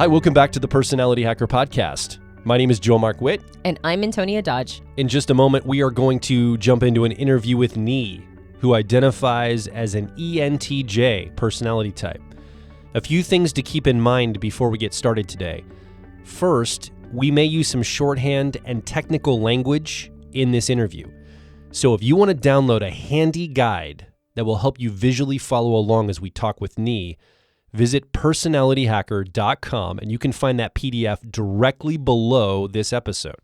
Hi, welcome back to the Personality Hacker Podcast. My name is Joe Mark Witt. And I'm Antonia Dodge. In just a moment, we are going to jump into an interview with Nii, who identifies as an ENTJ personality type. A few things to keep in mind before we get started today. First, we may use some shorthand and technical language in this interview. So if you want to download a handy guide that will help you visually follow along as we talk with Nii, visit personalityhacker.com and you can find that PDF directly below this episode.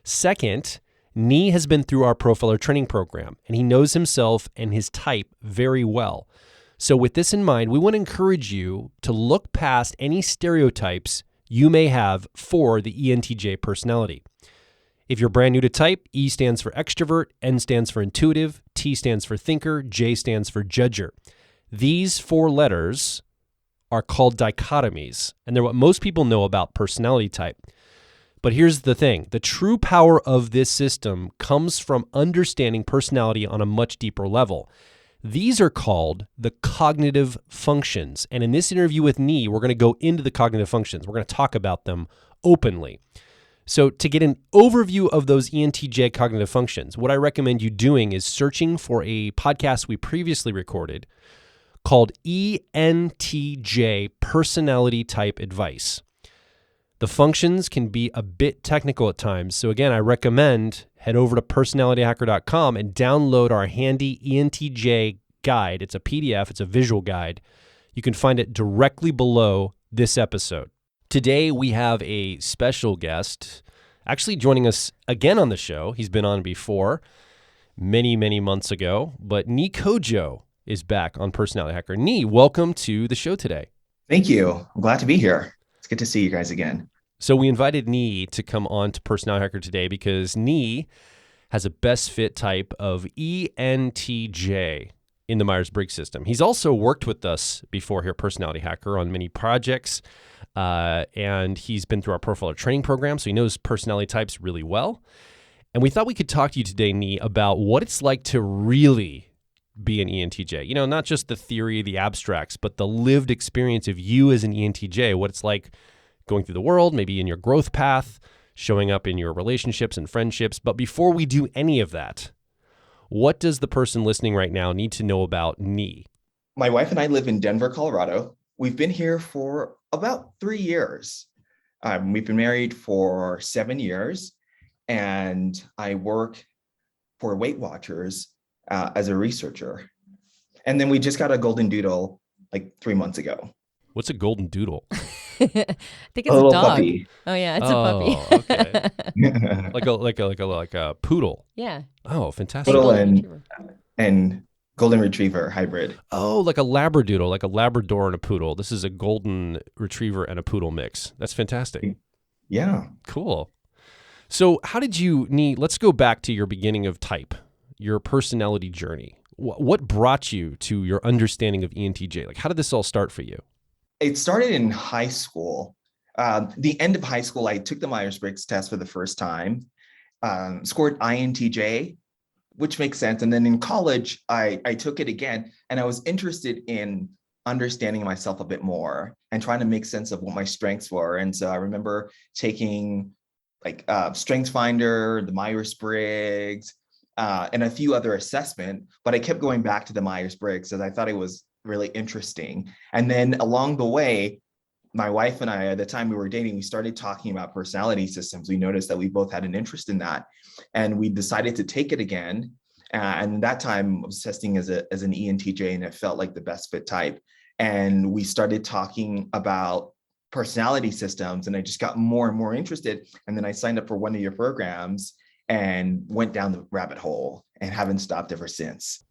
Second, Nii has been through our profiler training program and he knows himself and his type very well. So with this in mind, we want to encourage you to look past any stereotypes you may have for the ENTJ personality. If you're brand new to type, E stands for extrovert, N stands for intuitive, T stands for thinker, J stands for judger. These four letters are called dichotomies, and they're what most people know about personality type. But here's the thing. The true power of this system comes from understanding personality on a much deeper level. These are called the cognitive functions. And in this interview with Nii, we're going to go into the cognitive functions. We're going to talk about them openly. So to get an overview of those ENTJ cognitive functions, what I recommend you doing is searching for a podcast we previously recorded called ENTJ Personality Type Advice. The functions can be a bit technical at times. So again, I recommend head over to personalityhacker.com and download our handy ENTJ guide. It's a PDF, it's a visual guide. You can find it directly below this episode. Today, we have a special guest actually joining us again on the show. He's been on before many months ago, but Nii Codjoe is back on Personality Hacker. Nii, welcome to the show today. Thank you. I'm glad to be here. It's good to see you guys again. So we invited Nii to come on to Personality Hacker today because Nii has a best fit type of ENTJ in the Myers-Briggs system. He's also worked with us before here at Personality Hacker on many projects, and he's been through our profiler training program, so he knows personality types really well. And we thought we could talk to you today, Nii, about what it's like to really be an ENTJ. You know, not just the theory, the abstracts, but the lived experience of you as an ENTJ, what it's like going through the world, maybe in your growth path, showing up in your relationships and friendships. But before we do any of that, what does the person listening right now need to know about Nii? My wife and I live in Denver, Colorado. We've been here for about 3 years. We've been married for 7 years, and I work for Weight Watchers as a researcher. And then we just got a golden doodle like 3 months ago. What's a golden doodle? I think it's A a little dog. puppy. Oh yeah, it's a puppy. Okay. like a poodle. Yeah. Oh, fantastic. Poodle Golden and golden retriever hybrid. Oh, like a labradoodle, like a Labrador and a poodle. This is a golden retriever and a poodle mix. That's fantastic. Yeah. Cool. So how did you, Nii, let's go back to your beginning of type, your personality journey. What brought you to your understanding of ENTJ? Like, how did this all start for you? It started in high school. The end of high school, I took the Myers-Briggs test for the first time, scored INTJ, which makes sense. And then in college, I took it again, and I was interested in understanding myself a bit more and trying to make sense of what my strengths were. And so I remember taking like Strengths Finder, the Myers-Briggs, and a few other assessment, but I kept going back to the Myers-Briggs as I thought it was really interesting. And then along the way, my wife and I, at the time we were dating, we started talking about personality systems. We noticed that we both had an interest in that, and we decided to take it again. And that time I was testing as an ENTJ, and it felt like the best fit type. And we started talking about personality systems, and I just got more and more interested. And then I signed up for one of your programs and went down the rabbit hole and haven't stopped ever since.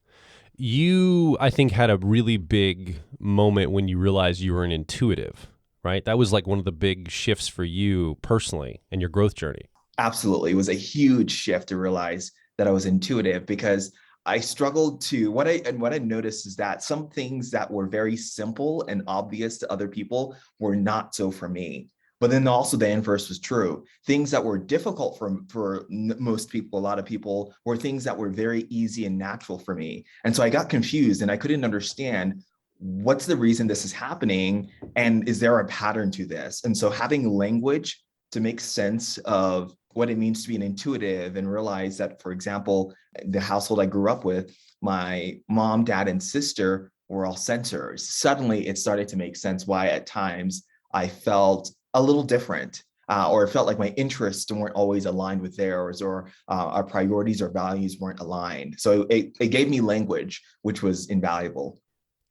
You, I think, had a really big moment when you realized you were an intuitive, right? That was like one of the big shifts for you personally in your growth journey. Absolutely. It was a huge shift to realize that I was intuitive, because I struggled to, what I noticed is that some things that were very simple and obvious to other people were not so for me. But then also the inverse was true. Things that were difficult for most people, a lot of people, were things that were very easy and natural for me. And so I got confused and I couldn't understand what's the reason this is happening? And is there a pattern to this? And so having language to make sense of what it means to be an intuitive and realize that, for example, the household I grew up with, my mom, dad, and sister were all sensors. Suddenly it started to make sense why at times I felt a little different. Or it felt like my interests weren't always aligned with theirs, or our priorities or values weren't aligned. So it gave me language, which was invaluable.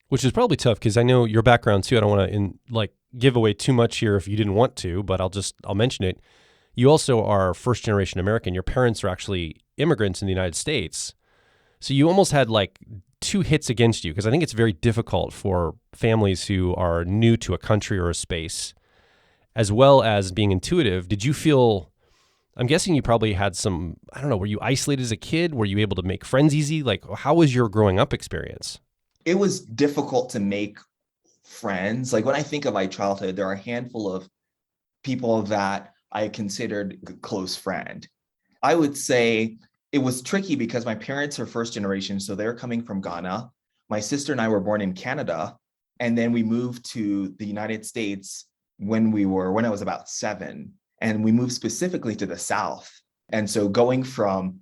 Which is probably tough because I know your background too. I don't want to give away too much here if you didn't want to, but I'll mention it. You also are first generation American. Your parents are actually immigrants in the United States. So you almost had like two hits against you, because I think it's very difficult for families who are new to a country or a space, as well as being intuitive. Did you feel, I'm guessing you probably had some, I don't know, were you isolated as a kid? Were you able to make friends easy? Like, how was your growing up experience? It was difficult to make friends. Like when I think of my childhood, there are a handful of people that I considered a close friend. I would say it was tricky because my parents are first generation, so they're coming from Ghana. My sister and I were born in Canada, and then we moved to the United States when I was about 7, and we moved specifically to the South. And so going from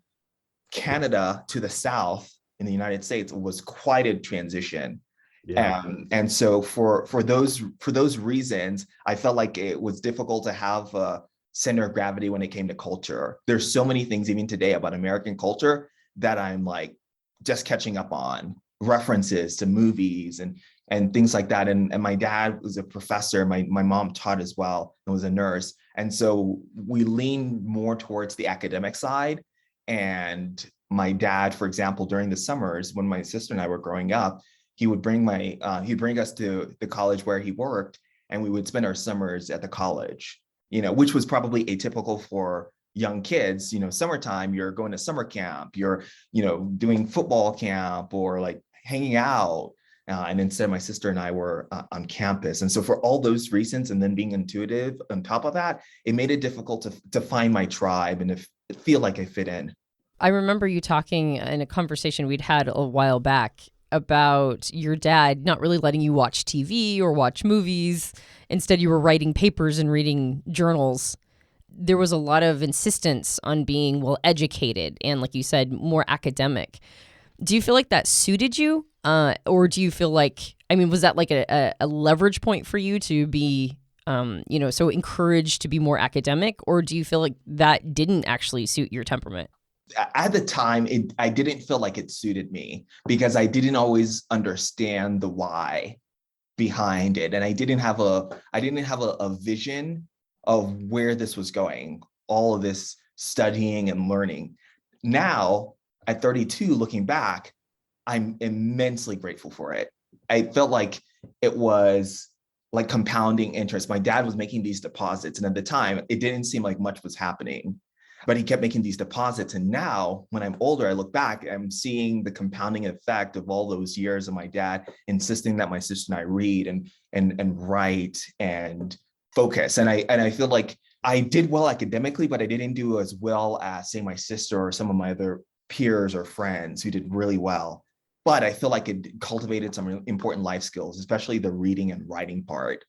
Canada to the South in the United States was quite a transition. Yeah. And so for those reasons, I felt like it was difficult to have a center of gravity when it came to culture. There's so many things even today about American culture that I'm like just catching up on, references to movies and things like that. And my dad was a professor. My mom taught as well and was a nurse. And so we lean more towards the academic side. And my dad, for example, during the summers when my sister and I were growing up, he would bring he'd bring us to the college where he worked, and we would spend our summers at the college, which was probably atypical for young kids. Summertime, you're going to summer camp, you're, doing football camp or like hanging out. And instead, my sister and I were on campus. And so for all those reasons, and then being intuitive on top of that, it made it difficult to find my tribe and to feel like I fit in. I remember you talking in a conversation we'd had a while back about your dad not really letting you watch TV or watch movies. Instead, you were writing papers and reading journals. There was a lot of insistence on being well educated and, like you said, more academic. Do you feel like that suited you? Or do you feel like, was that like a leverage point for you to be, so encouraged to be more academic? Or do you feel like that didn't actually suit your temperament? At the time, I didn't feel like it suited me because I didn't always understand the why behind it. And I didn't have a vision of where this was going, all of this studying and learning. Now, at 32, looking back, I'm immensely grateful for it. I felt like it was like compounding interest. My dad was making these deposits, and at the time, it didn't seem like much was happening, but he kept making these deposits. And now when I'm older, I look back, I'm seeing the compounding effect of all those years of my dad insisting that my sister and I read and write and focus. And I feel like I did well academically, but I didn't do as well as, say, my sister or some of my other peers or friends who did really well. But I feel like it cultivated some important life skills, especially the reading and writing part.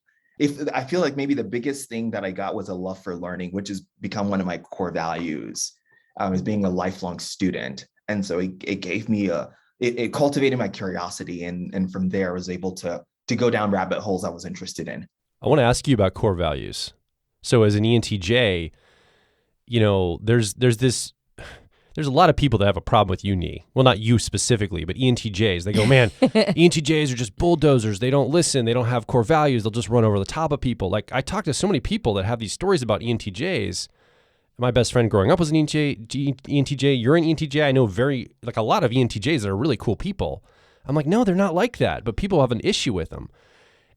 I feel like maybe the biggest thing that I got was a love for learning, which has become one of my core values, as being a lifelong student. And so it gave me it cultivated my curiosity. And from there, I was able to go down rabbit holes I was interested in. I want to ask you about core values. So as an ENTJ, there's a lot of people that have a problem with you, Nii. Well, not you specifically, but ENTJs. They go, man, ENTJs are just bulldozers. They don't listen. They don't have core values. They'll just run over the top of people. Like, I talk to so many people that have these stories about ENTJs. My best friend growing up was an ENTJ. You're an ENTJ. I know a lot of ENTJs that are really cool people. I'm like, no, they're not like that. But people have an issue with them.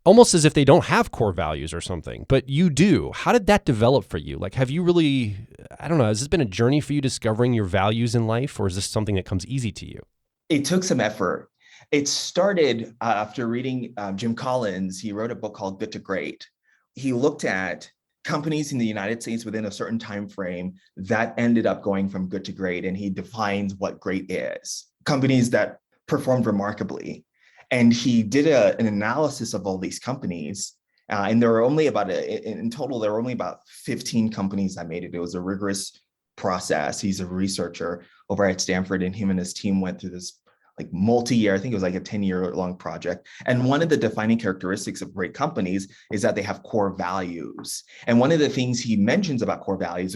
Almost as if they don't have core values or something, but you do. How did that develop for you? Like, have you really, I don't know, has this been a journey for you discovering your values in life, or is this something that comes easy to you? It took some effort. It started after reading Jim Collins. He wrote a book called Good to Great. He looked at companies in the United States within a certain time frame that ended up going from good to great, and he defines what great is. Companies that performed remarkably. And he did an analysis of all these companies. And there were only in total, there were only about 15 companies that made it. It was a rigorous process. He's a researcher over at Stanford, and him and his team went through this like multi-year, I think it was like a 10-year long project. And one of the defining characteristics of great companies is that they have core values. And one of the things he mentions about core values,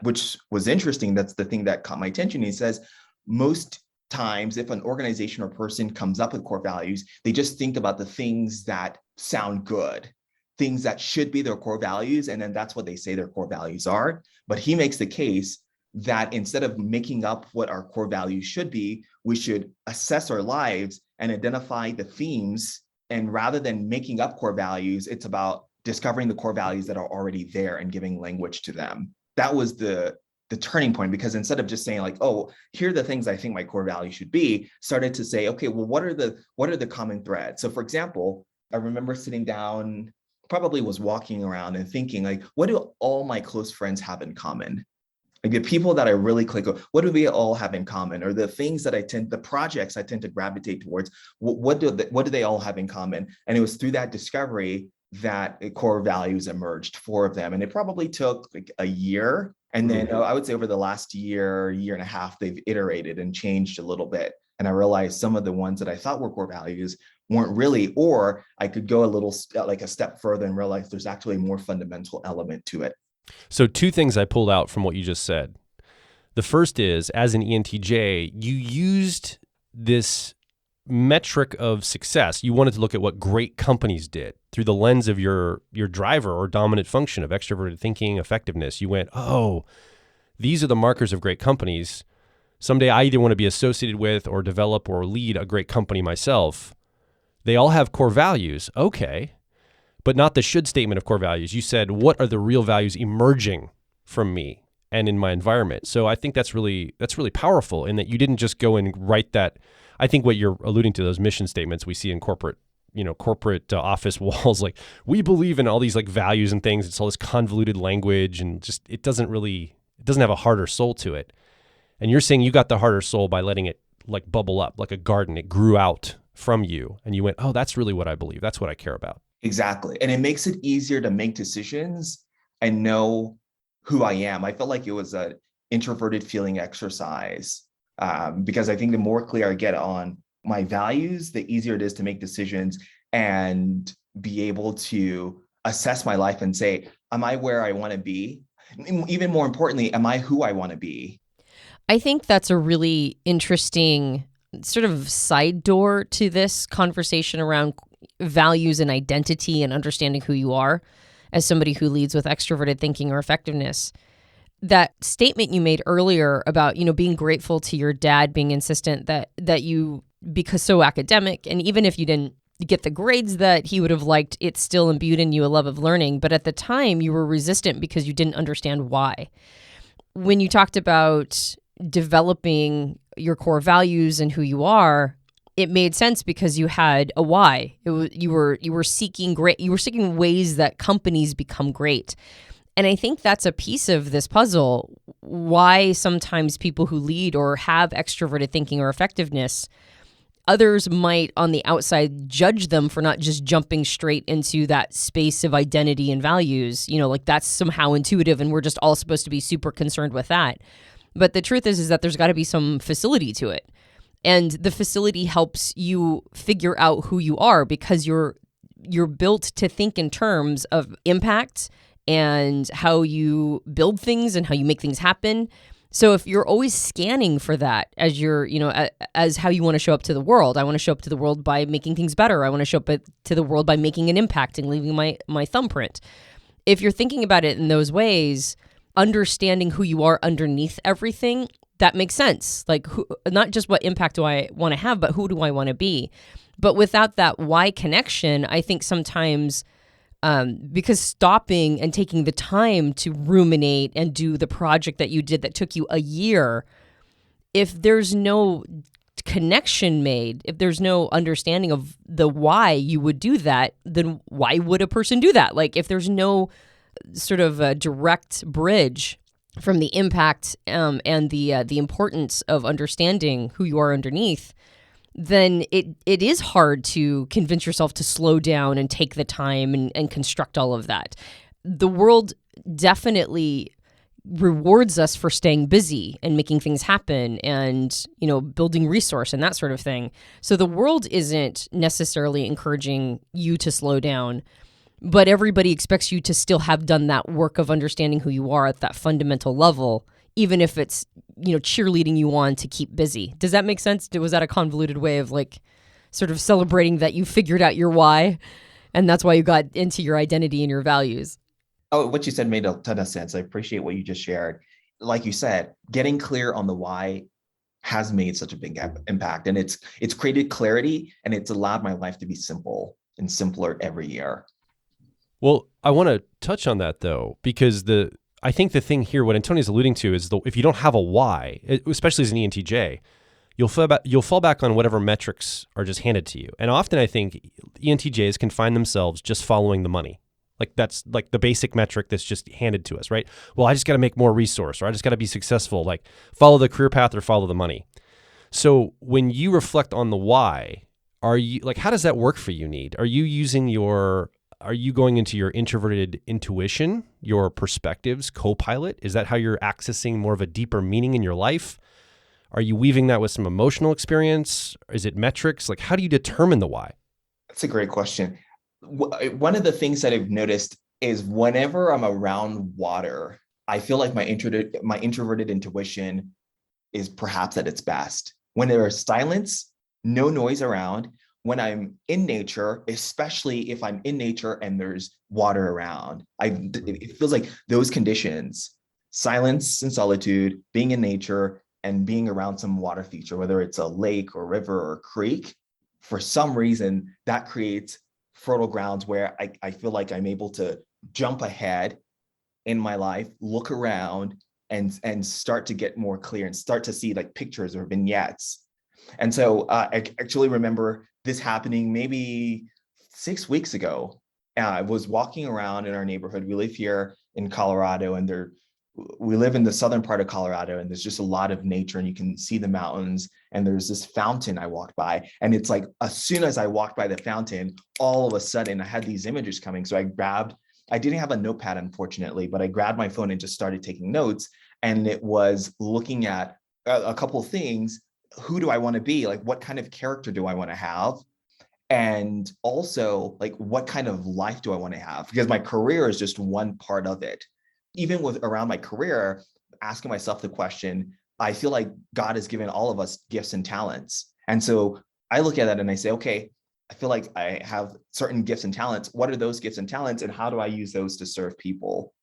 which was interesting, that's the thing that caught my attention. He says, most times if an organization or person comes up with core values, they just think about the things that sound good, things that should be their core values, and then that's what they say their core values are. But he makes the case that instead of making up what our core values should be, we should assess our lives and identify the themes. And rather than making up core values, it's about discovering the core values that are already there and giving language to them. That was the turning point, because instead of just saying like, oh, here are the things I think my core values should be, started to say, okay, well, what are the common threads? So for example, I remember sitting down, probably was walking around and thinking like, what do all my close friends have in common? Like the people that I really click on, what do we all have in common? Or the things that the projects I tend to gravitate towards, what do they all have in common? And it was through that discovery that core values emerged, 4 of them. And it probably took like a year. And then I would say over the last year and a half, they've iterated and changed a little bit. And I realized some of the ones that I thought were core values weren't really, or I could go a step further and realize there's actually a more fundamental element to it. So 2 things I pulled out from what you just said. The first is, as an ENTJ, you used this metric of success. You wanted to look at what great companies did through the lens of your driver or dominant function of extroverted thinking, effectiveness. You went, oh, these are the markers of great companies. Someday I either want to be associated with or develop or lead a great company myself. They all have core values. Okay. But not the should statement of core values. You said, what are the real values emerging from me and in my environment? So I think that's really powerful in that you didn't just go and write that. I think what you're alluding to, those mission statements we see in corporate office walls, like we believe in all these like values and things. It's all this convoluted language, and just it doesn't have a heart or soul to it. And you're saying you got the heart or soul by letting it like bubble up like a garden. It grew out from you, and you went, oh, that's really what I believe. That's what I care about. Exactly. And it makes it easier to make decisions and know who I am. I felt like it was an introverted feeling exercise because I think the more clear I get on my values, the easier it is to make decisions and be able to assess my life and say, am I where I want to be? Even more importantly, am I who I want to be? I think that's a really interesting sort of side door to this conversation around values and identity and understanding who you are as somebody who leads with extroverted thinking or effectiveness. That statement you made earlier about, being grateful to your dad being insistent that you, because so academic, and even if you didn't get the grades that he would have liked, it still imbued in you a love of learning. But at the time you were resistant because you didn't understand why. When you talked about developing your core values and who you are, it made sense because you had a why. You were seeking ways that companies become great. And I think that's a piece of this puzzle, why sometimes people who lead or have extroverted thinking or effectiveness, others might on the outside judge them for not just jumping straight into that space of identity and values, like that's somehow intuitive and we're just all supposed to be super concerned with that. But the truth is that there's got to be some facility to it. And the facility helps you figure out who you are because you're built to think in terms of impact and how you build things and how you make things happen. So if you're always scanning for that as as how you want to show up to the world, I want to show up to the world by making things better. I want to show up to the world by making an impact and leaving my thumbprint. If you're thinking about it in those ways, understanding who you are underneath everything, that makes sense. Like, not just what impact do I want to have, but who do I want to be? But without that why connection, I think sometimes because stopping and taking the time to ruminate and do the project that you did that took you a year, if there's no connection made, if there's no understanding of the why you would do that, then why would a person do that? Like, if there's no sort of a direct bridge from the impact and the importance of understanding who you are underneath, then it is hard to convince yourself to slow down and take the time and construct all of that. The world definitely rewards us for staying busy and making things happen and, building resource and that sort of thing. So the world isn't necessarily encouraging you to slow down, but everybody expects you to still have done that work of understanding who you are at that fundamental level, even if it's, cheerleading you on to keep busy. Does that make sense? Was that a convoluted way of sort of celebrating that you figured out your why and that's why you got into your identity and your values? Oh, what you said made a ton of sense. I appreciate what you just shared. Like you said, getting clear on the why has made such a big impact, and it's created clarity, and it's allowed my life to be simple and simpler every year. Well, I want to touch on that though, because I think the thing here, what Antonia's alluding to, is if you don't have a why, especially as an ENTJ, you'll fall back on whatever metrics are just handed to you. And often I think ENTJs can find themselves just following the money. That's the basic metric that's just handed to us, right? Well, I just got to make more resource, or I just got to be successful, follow the career path or follow the money. So when you reflect on the why, are you how does that work for you, Nii? Are you going into your introverted intuition, your perspectives, co-pilot? Is that how you're accessing more of a deeper meaning in your life? Are you weaving that with some emotional experience? Is it metrics? How do you determine the why? That's a great question. One of the things that I've noticed is whenever I'm around water, I feel like my introverted intuition is perhaps at its best. When there is silence, no noise around, when I'm in nature, especially if I'm in nature and there's water around, it feels like those conditions, silence and solitude, being in nature and being around some water feature, whether it's a lake or river or creek, for some reason that creates fertile grounds where I feel like I'm able to jump ahead in my life, look around and start to get more clear and start to see pictures or vignettes. And so I actually remember this happening maybe 6 weeks ago. I was walking around in our neighborhood. We live here in Colorado, and we live in the southern part of Colorado, and there's just a lot of nature, and you can see the mountains. And there's this fountain I walked by, and it's as soon as I walked by the fountain, all of a sudden I had these images coming. So I didn't have a notepad, unfortunately, but I grabbed my phone and just started taking notes. And it was looking at a couple of things. Who do I want to be? What kind of character do I want to have? And also, what kind of life do I want to have? Because my career is just one part of it. Even around my career, asking myself the question, I feel like God has given all of us gifts and talents. And so I look at that and I say, okay, I feel like I have certain gifts and talents. What are those gifts and talents, and how do I use those to serve people?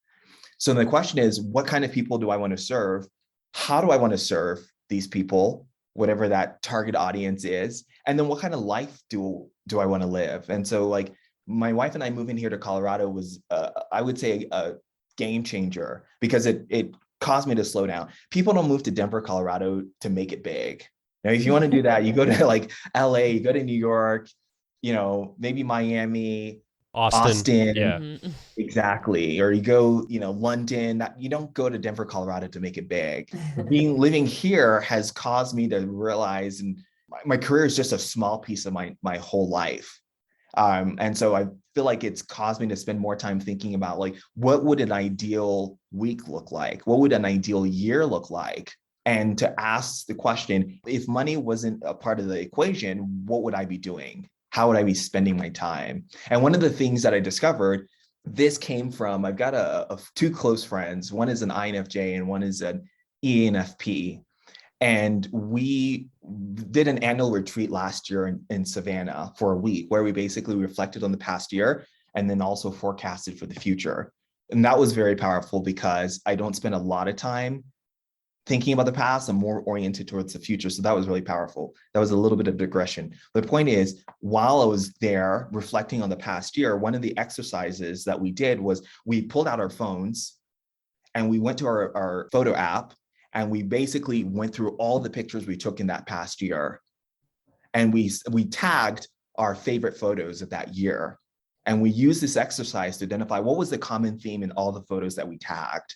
So the question is, what kind of people do I want to serve? How do I want to serve these people, whatever that target audience is? And then what kind of life do I want to live? And so my wife and I moving here to Colorado was, I would say, a game changer, because it caused me to slow down. People don't move to Denver, Colorado to make it big. Now, if you want to do that, you go to LA, you go to New York, maybe Miami, Austin. Yeah. Exactly. Or you go, London. You don't go to Denver, Colorado to make it big. Living here has caused me to realize, and my career is just a small piece of my whole life. And so I feel like it's caused me to spend more time thinking about what would an ideal week look like? What would an ideal year look like? And to ask the question, if money wasn't a part of the equation, what would I be doing? How would I be spending my time? And one of the things that I discovered, this came from, I've got two close friends. One is an INFJ and one is an ENFP. And we did an annual retreat last year in Savannah for a week, where we basically reflected on the past year and then also forecasted for the future. And that was very powerful, because I don't spend a lot of time thinking about the past. I'm more oriented towards the future. So that was really powerful. That was a little bit of digression. The point is, while I was there reflecting on the past year, one of the exercises that we did was we pulled out our phones and we went to our photo app, and we basically went through all the pictures we took in that past year. And we tagged our favorite photos of that year. And we used this exercise to identify what was the common theme in all the photos that we tagged.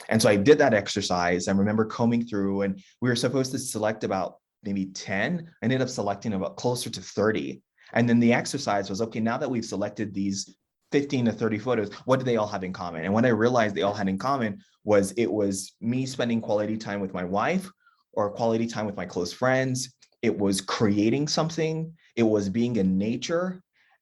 And so I did that exercise. I remember combing through, and we were supposed to select about maybe 10, I ended up selecting about closer to 30. And then the exercise was, okay, now that we've selected these 15 to 30 photos, what do they all have in common? And what I realized they all had in common was it was me spending quality time with my wife or quality time with my close friends. It was creating something. It was being in nature.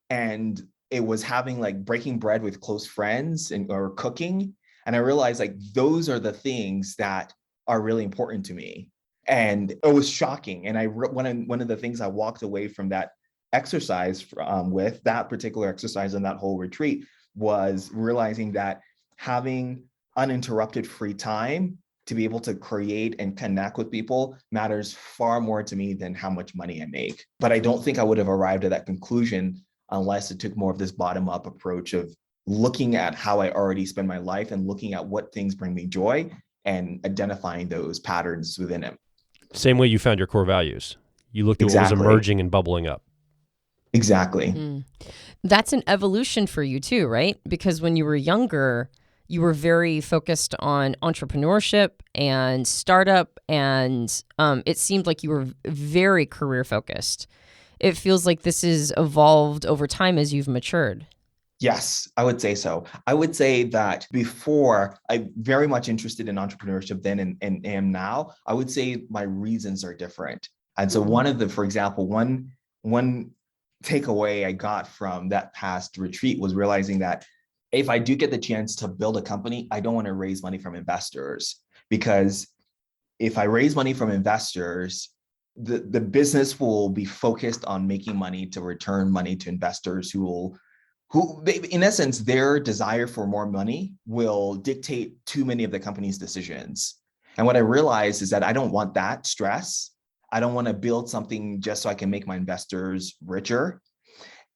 And it was having like breaking bread with close friends and or cooking. And I realized like those are the things that are really important to me. And it was shocking. And one of the things I walked away from that exercise with that particular exercise and that whole retreat was realizing that having uninterrupted free time to be able to create and connect with people matters far more to me than how much money I make. But I don't think I would have arrived at that conclusion unless it took more of this bottom-up approach of looking at how I already spend my life and looking at what things bring me joy and identifying those patterns within it. Same way you found your core values. You looked at what was emerging and bubbling up. Exactly. That's an evolution for you too, right? Because when you were younger, you were very focused on entrepreneurship and startup, and it seemed like you were very career focused. It feels like this has evolved over time as you've matured. Yes, I would say so. I would say that before I'm very much interested in entrepreneurship then and am now, I would say my reasons are different. And so for example, one takeaway I got from that past retreat was realizing that if I do get the chance to build a company, I don't want to raise money from investors, because if I raise money from investors, the business will be focused on making money to return money to investors who in essence, their desire for more money will dictate too many of the company's decisions. And what I realized is that I don't want that stress. I don't want to build something just so I can make my investors richer.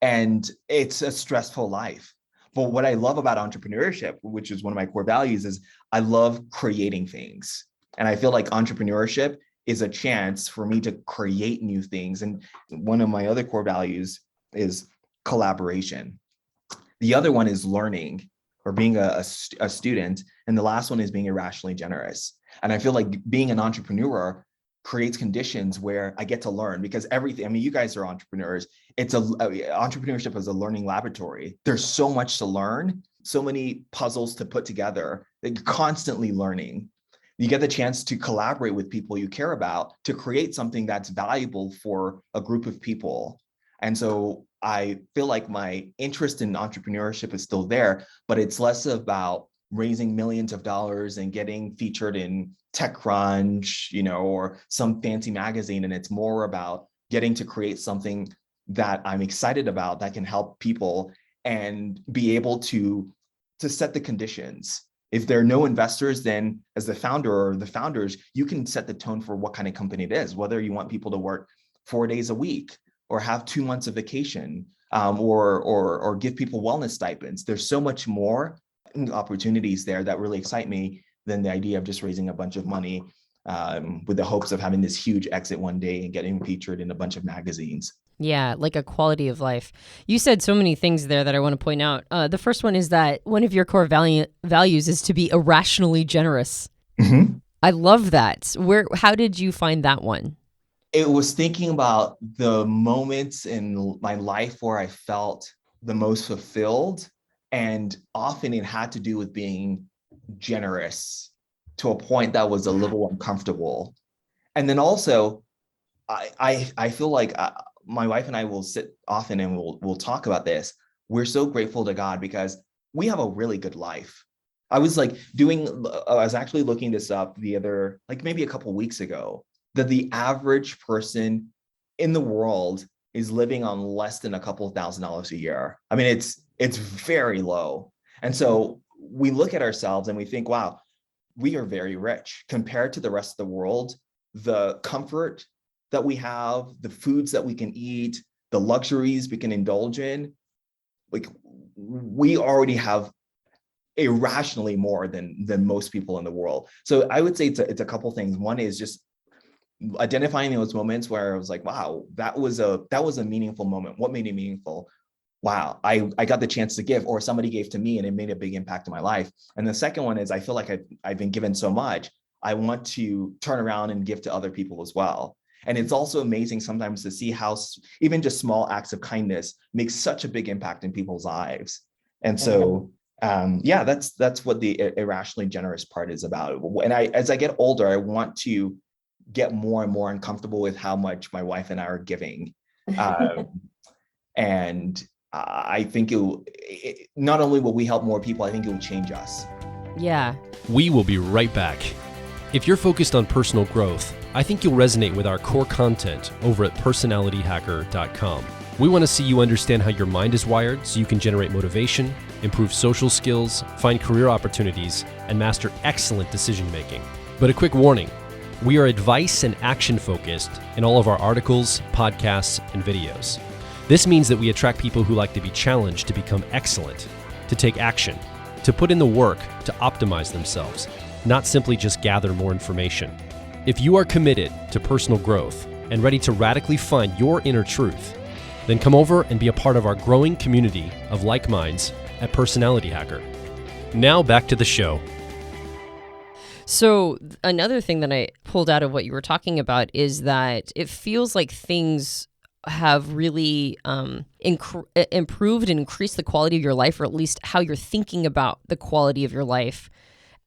And it's a stressful life. But what I love about entrepreneurship, which is one of my core values, is I love creating things. And I feel like entrepreneurship is a chance for me to create new things. And one of my other core values is collaboration. The other one is learning or being a student. And the last one is being irrationally generous. And I feel like being an entrepreneur creates conditions where I get to learn, because everything, I mean, you guys are entrepreneurs. Entrepreneurship is a learning laboratory. There's so much to learn, so many puzzles to put together that you're constantly learning. You get the chance to collaborate with people you care about to create something that's valuable for a group of people. And so I feel like my interest in entrepreneurship is still there, but it's less about raising millions of dollars and getting featured in TechCrunch, or some fancy magazine. And it's more about getting to create something that I'm excited about that can help people and be able to set the conditions. If there are no investors, then as the founder or the founders, you can set the tone for what kind of company it is, whether you want people to work 4 days a week or have 2 months of vacation, or give people wellness stipends. There's so much more opportunities there that really excite me than the idea of just raising a bunch of money with the hopes of having this huge exit one day and getting featured in a bunch of magazines. Yeah, like a quality of life. You said so many things there that I want to point out. The first one is that one of your core values is to be irrationally generous. Mm-hmm. I love that. How did you find that one? It was thinking about the moments in my life where I felt the most fulfilled. And often it had to do with being generous to a point that was a little uncomfortable. And then also, I feel like my wife and I will sit often and we'll talk about this. We're so grateful to God because we have a really good life. I was actually looking this up maybe a couple of weeks ago, that the average person in the world is living on less than a couple of $1,000s a year. I mean, it's very low. And so we look at ourselves and we think, wow, we are very rich compared to the rest of the world. The comfort that we have, the foods that we can eat, the luxuries we can indulge in, like we already have irrationally more than most people in the world. So I would say it's a couple things. One is just identifying those moments where I was like, wow, that was a meaningful moment. What made it meaningful? Wow, I got the chance to give, or somebody gave to me and it made a big impact in my life. And the second one is I feel like I've been given so much. I want to turn around and give to other people as well. And it's also amazing sometimes to see how even just small acts of kindness make such a big impact in people's lives. And so, yeah, that's what the irrationally generous part is about. And as I get older, I want to get more and more uncomfortable with how much my wife and I are giving. And I think not only will we help more people, I think it will change us. Yeah. We will be right back. If you're focused on personal growth, I think you'll resonate with our core content over at personalityhacker.com. We want to see you understand how your mind is wired so you can generate motivation, improve social skills, find career opportunities, and master excellent decision making. But a quick warning, we are advice and action focused in all of our articles, podcasts, and videos. This means that we attract people who like to be challenged to become excellent, to take action, to put in the work to optimize themselves, not simply just gather more information. If you are committed to personal growth and ready to radically find your inner truth, then come over and be a part of our growing community of like minds at Personality Hacker. Now back to the show. So another thing that I pulled out of what you were talking about is that it feels like things have really improved and increased the quality of your life, or at least how you're thinking about the quality of your life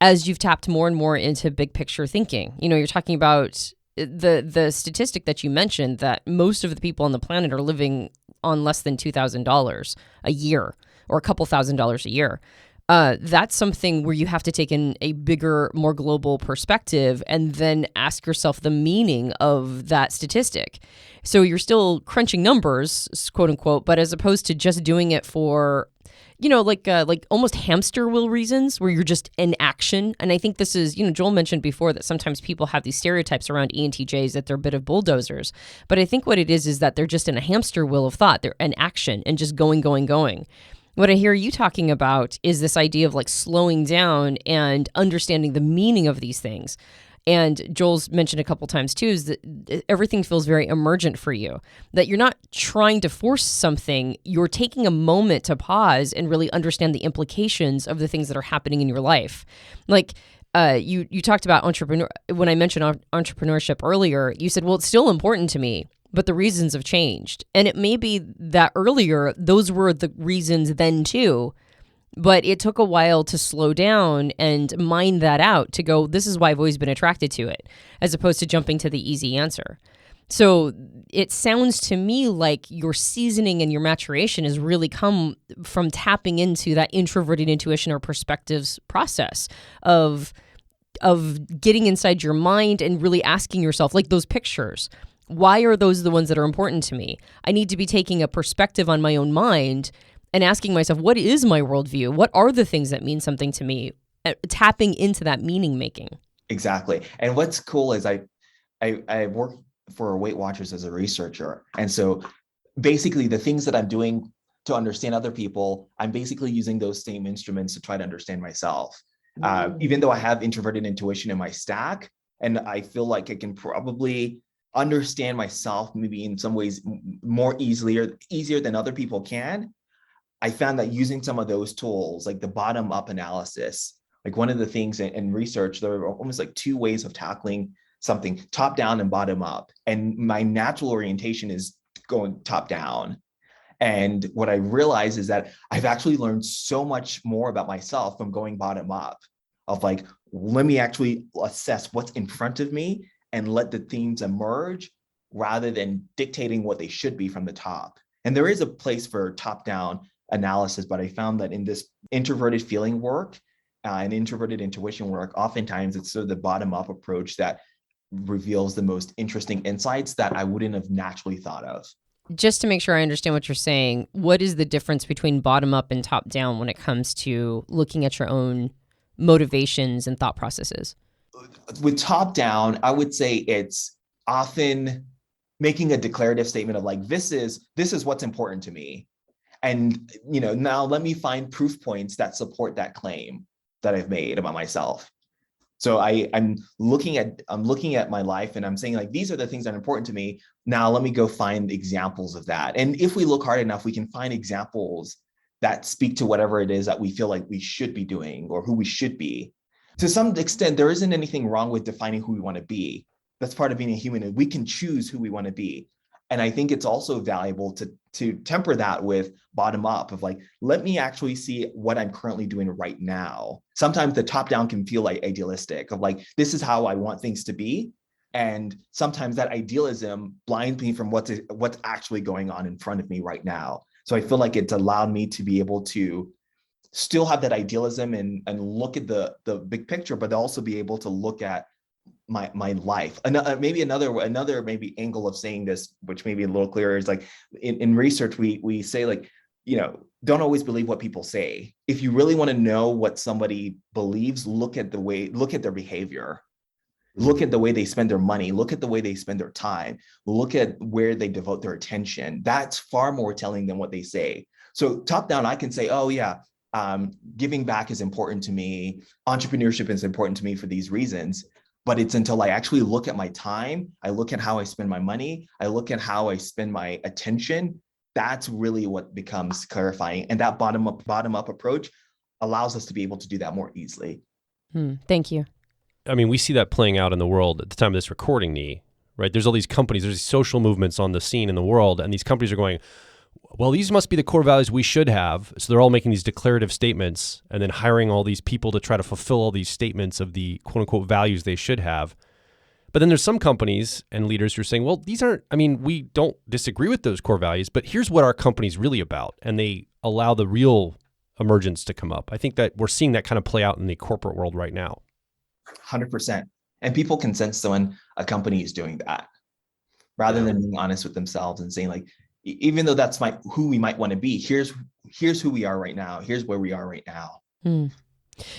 as you've tapped more and more into big picture thinking. You know, you're talking about the statistic that you mentioned that most of the people on the planet are living on less than $2,000 a year or a couple $1,000s a year. That's something where you have to take in a bigger, more global perspective and then ask yourself the meaning of that statistic. So you're still crunching numbers, quote unquote, but as opposed to just doing it for, you know, like almost hamster wheel reasons where you're just in action. And I think this is, you know, Joel mentioned before that sometimes people have these stereotypes around ENTJs that they're a bit of bulldozers. But I think what it is that they're just in a hamster wheel of thought. They're in action and just going. What I hear you talking about is this idea of like slowing down and understanding the meaning of these things. And Joel's mentioned a couple times too, is that everything feels very emergent for you, that you're not trying to force something. You're taking a moment to pause and really understand the implications of the things that are happening in your life. Like, you talked about when I mentioned entrepreneurship earlier, you said, well, it's still important to me, but the reasons have changed. And it may be that earlier, those were the reasons then too, but it took a while to slow down and mine that out to go, this is why I've always been attracted to it, as opposed to jumping to the easy answer. So it sounds to me like your seasoning and your maturation has really come from tapping into that introverted intuition or perspectives process of getting inside your mind and really asking yourself, like those pictures, why are those the ones that are important to me? I need to be taking a perspective on my own mind and asking myself, what is my worldview? What are the things that mean something to me? Tapping into that meaning making. Exactly. And what's cool is I work for Weight Watchers as a researcher. And so basically the things that I'm doing to understand other people, I'm basically using those same instruments to try to understand myself. Even though I have introverted intuition in my stack, and I feel like I can probably understand myself maybe in some ways more easily or easier than other people can, I found that using some of those tools, like the bottom-up analysis, like one of the things in research, there are almost like two ways of tackling something, top-down and bottom-up. And my natural orientation is going top-down. And what I realize is that I've actually learned so much more about myself from going bottom-up, of like, let me actually assess what's in front of me and let the themes emerge rather than dictating what they should be from the top. And there is a place for top-down analysis, but I found that in this introverted feeling work and introverted intuition work, oftentimes it's sort of the bottom-up approach that reveals the most interesting insights that I wouldn't have naturally thought of. Just to make sure I understand what you're saying, what is the difference between bottom-up and top-down when it comes to looking at your own motivations and thought processes? With top-down, I would say it's often making a declarative statement of like, this is what's important to me. And, you know, now let me find proof points that support that claim that I've made about myself. So I'm looking at my life and I'm saying like, these are the things that are important to me. Now let me go find examples of that. And if we look hard enough, we can find examples that speak to whatever it is that we feel like we should be doing or who we should be. To some extent, there isn't anything wrong with defining who we want to be. That's part of being a human, and we can choose who we want to be. And I think it's also valuable to temper that with bottom up of like, let me actually see what I'm currently doing right now. Sometimes the top down can feel like idealistic of like, this is how I want things to be. And sometimes that idealism blinds me from what's actually going on in front of me right now. So I feel like it's allowed me to be able to still have that idealism and look at the big picture, but also be able to look at my life. Maybe another maybe angle of saying this, which may be a little clearer, is like in research, we say like, don't always believe what people say. If you really want to know what somebody believes, look at their behavior, look at the way they spend their money, look at the way they spend their time, look at where they devote their attention. That's far more telling than what they say. So top down, I can say, oh yeah, giving back is important to me. Entrepreneurship is important to me for these reasons. But it's until I actually look at my time, I look at how I spend my money, I look at how I spend my attention, that's really what becomes clarifying. And that bottom up approach allows us to be able to do that more easily. Thank you. I mean, we see that playing out in the world at the time of this recording, Nii, right? There's all these companies, there's these social movements on the scene in the world, and these companies are going, well, these must be the core values we should have. So they're all making these declarative statements and then hiring all these people to try to fulfill all these statements of the quote unquote values they should have. But then there's some companies and leaders who are saying, well, these aren't, I mean, we don't disagree with those core values, but here's what our company's really about. And they allow the real emergence to come up. I think that we're seeing that kind of play out in the corporate world right now. 100%. And people can sense when a company is doing that, rather than being honest with themselves and saying like, even though that's who we might want to be, here's who we are right now. Here's where we are right now.